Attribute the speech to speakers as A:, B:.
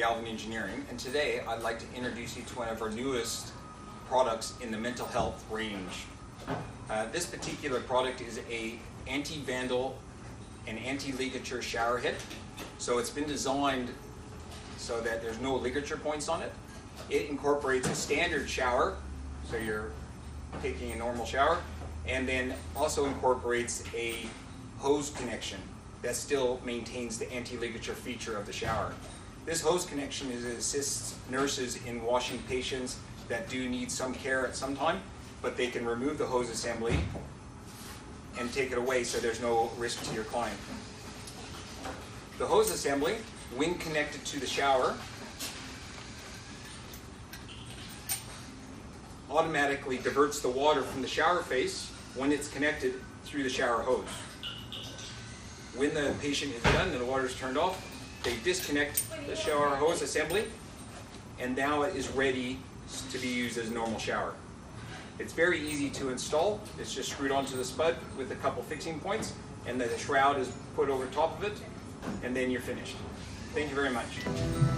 A: Galvin Engineering, and today I'd like to introduce you to one of our newest products in the mental health range. This particular product is a anti-vandal and anti-ligature shower head. So it's been designed so that there's no ligature points on it. It incorporates a standard shower, so you're taking a normal shower, and then also incorporates a hose connection that still maintains the anti-ligature feature of the shower. This hose connection assists nurses in washing patients that do need some care at some time, but they can remove the hose assembly and take it away so there's no risk to your client. The hose assembly, when connected to the shower, automatically diverts the water from the shower face when it's connected through the shower hose. When the patient is done and the water is turned off, they disconnect the shower hose assembly, and now it is ready to be used as a normal shower. It's very easy to install. It's just screwed onto the spud with a couple fixing points, and then the shroud is put over top of it, and then you're finished. Thank you very much.